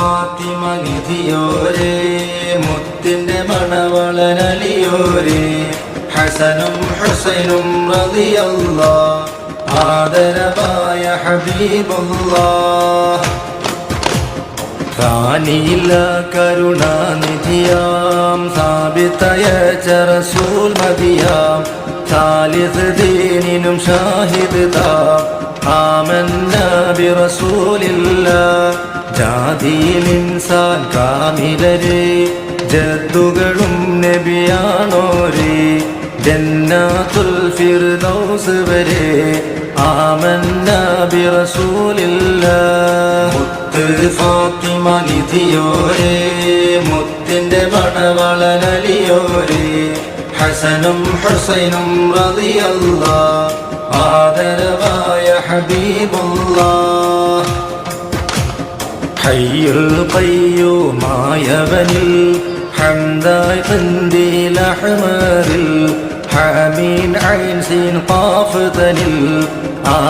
ഫാത്തിമ നിധിയോരേ മുത്തിന്റെ മണവളനലിയോരേ ഹസനും ഹുസൈനും റളിയല്ലാഹ് ആദരവായ ഹബീബുല്ലാഹ് ഖാനിയില്ല കരുണാനിധിയാം സാബിത്തയച്ച റസൂൽ മദിയാം ഖാലിദ് ദീനിനും ഷാഹിദ് താം ആമന്ന ബിറസൂലില്ലാഹ് ജാതിയിൽ ഇൻസാൻ കാമിലരേ ജദ്ദുകളും നബിയാണോരേ ജന്നാത്തുൽ ഫിർദൗസ് വരെ ആമന്ന ബിറസൂലില്ലാഹ് മുത്ത് ഫാത്തിമ നിധിയോരേ മുത്തിന്റെ മണവളനലിയോരേ ഹസനും ഹുസൈനും റളിയല്ലാഹ് ആദരവായ ഹബീബുല്ലാഹ് ഹയ്യുൽ ഖയ്യൂമായവനിൽ ഹംദായി ഖന്ദീൽ അഹ്മറിൽ حامين عين سين قاف ذليل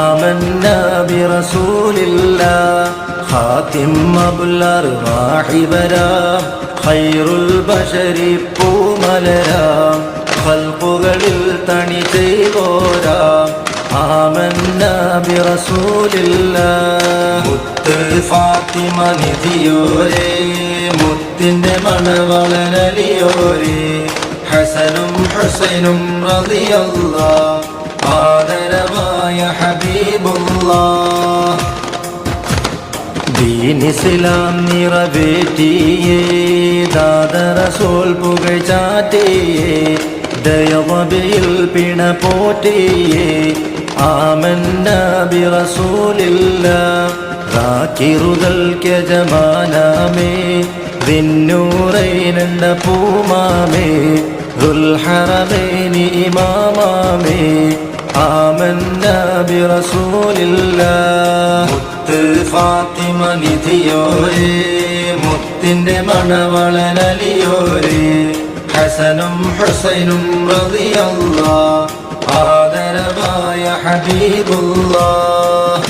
آمنا برسول الله خاتم مبلغ أرواح برام خير البشر പൂമലരാം ഖൽഖുകളിൽ തണി ചെയ്തോരാം ആമന്നാ ബിറസൂലില്ലാഹ് മുത്ത് ഫാത്തിമ നിധിയോരേ മുത്തിന്റെ മണവളനലിയോരേ ഹസനും ഹുസൈനും റളിയല്ലാഹ് ആദരവായ ഹബീബുല്ലാഹ് ദീൻ ഇസ്ലാം നിറവേറ്റിയേ ദാദ റസൂൽ പുകഴ്ചാറ്റിയേ ദയവബിയിൽ പിണ പോറ്റിയേ ആമന്ന ബിറസൂലില്ലാഹ് റാക്കിറുകൾക്ക് യജമാനമേ ദിന്നൂറൈനെന്ന പൂമാമേ ദുൽഹറമൈനി ഇമാമാമേ ആമന്ന ബിറസൂലില്ലാഹ് മുത്ത് ഫാത്തിമ നിധിയോരേ മുത്തിന്റെ മണവളനലിയോരേ ഹസനും ഹുസൈനും റളിയല്ലാഹ് ആദരവായ ഹബീബുല്ലാഹ്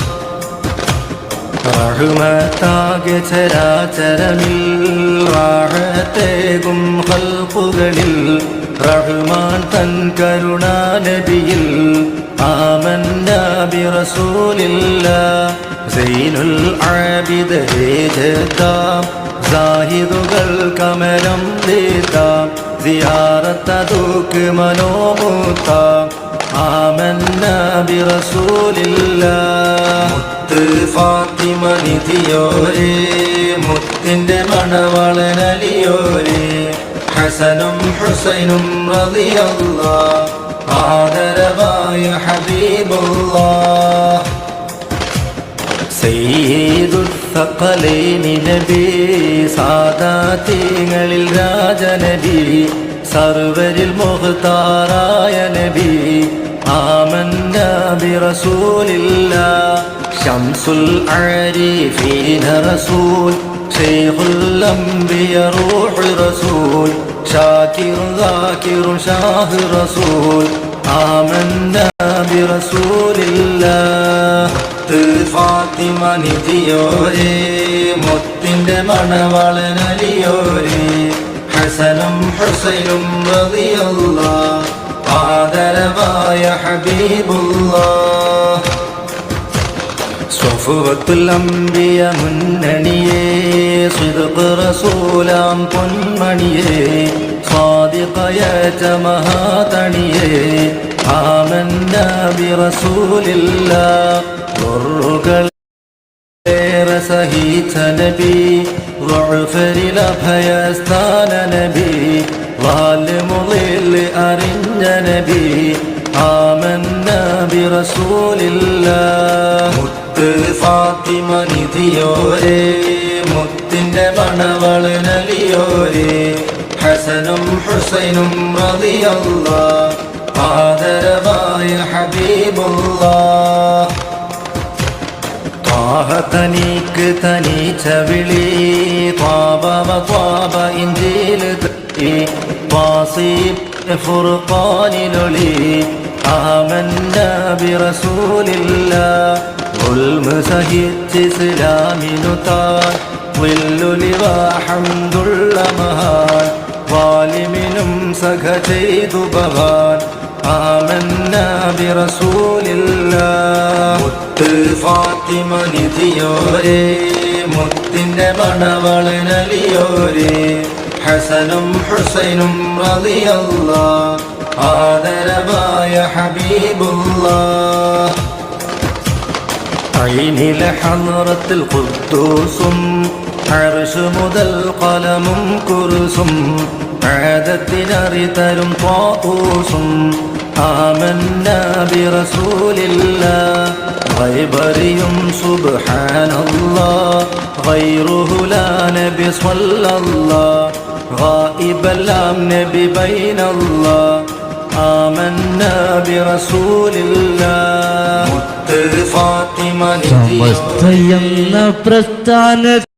റഹ്മത്താകെ ചരാചരമിൽ റാഹത്തേകും ഖൽഖുകളിൽ റഹ്മാൻ തൻ കരുണാനബിയിൽ ആമന്ന ബിറസൂലില്ലാഹ് സൈനുൽ ആബിദ് രേജതാം സാഹിദുകൾ കമലം ദേതാം സിയാറത്തതുക്ക് മനോമുത്താം ആമന്ന ബിറസൂലില്ലാഹ് മുത്ത് ഫാത്തിമ നിധിയോരേ മുത്തിന്റെ മണവളനലിയോരേ ഹസനും ഹുസൈനും റളിയല്ലാഹ് ആദരവായ ഹബീബുല്ലാഹ് സയ്യിദുൽ സഖലൈനി നബി സാദാത്യങ്ങളിൽ രാജനബി സർവരിൽ മുഖ്താറായ നബി ആമന്ന ബിറസൂലില്ലാഹ് ശംസുൽ ആരിഫീന റസൂൽ ശൈഖുൽ അംബിയ റൂഹ് റസൂൽ ഷാകിർ ദാകിർ ഷാഹ് റസൂൽ ആമന്ന ബിറസൂലില്ലാഹ് ഫാത്തിമ നിധിയോരേ മുത്തിന്റെ മണവളനലിയോരേ ഹസനും ഹുസൈനും റളിയല്ലാഹ് ആദരവായ ഹബീബുല്ലാഹ് സ്വഫുവത്തുൽ അംബിയ മുന്നണിയേ സിദ്ഖ് റസൂലാം പൊന്മണിയേ സാദിഖയച്ച മഹാതണിയേ ആമന്ന ബിറസൂലില്ലാഹ് റുകളേറെ സഹിച്ച നബി റുഅഫരിൽ അഭയസ്ഥാന നബി വാലിമുളിൽ അറിഞ്ഞ നബി ആമന്ന ബിറസൂലില്ലാഹ് മുത്ത് ഫാത്തിമ നിധിയോരേ മുത്തിന്റെ മണവളനലിയോരേ ഹസനും ഹുസൈനും റളിയല്ലാഹ് ആദരവായ ഹബീബുല്ലാഹ് ത്വാഹ തനിക്ക് തനിച്ച വിളി ത്വാബ വത്വാബ ഇഞ്ചീൽ തട്ടി ത്വാസീബ് ഫുർഖാനിലൊളി ആമന്ന ബിറസൂലില്ലാഹ് ഉൽമ സഹിച്ച് ഇസ്ലാമിനു താൻ ളിവാ ഹംദുള്ള മഹാൻ വാലിമിനും സഖ ചെയ്തു ഭവാൻ ആമന്ന ബിറസൂലില്ലാഹ് മുത്ത് ഫാത്തിമ നിധിയോരേ മുത്തിന്റെ മണവളനലിയോരേ ഹസനും ഹുസൈനും റളിയല്ലാഹ് ആദരവായ ഹബീബുല്ലാഹ് ഐനിലെ ഹളറത്തിൽ ഖുദ്ദൂസും അർശ് മുതൽ ഖലമും കുർസും ആദത്തിനറി തരും ത്വാഊസും ആമന്ന ബിറസൂലില്ലാഹ് ഗൈബറിയും സുബ്ഹാനല്ലാഹ് ഗൈറുഹു ലാ നബി സ്വല്ലല്ലാഹ് ഗായിബെല്ലാം നബി ബൈനല്ലാഹ് ആമന്ന ബിറസൂലില്ലാഹ് മുത്ത് ഫാത്തിമ സമസ്തയെന്ന പ്രസ്ഥാന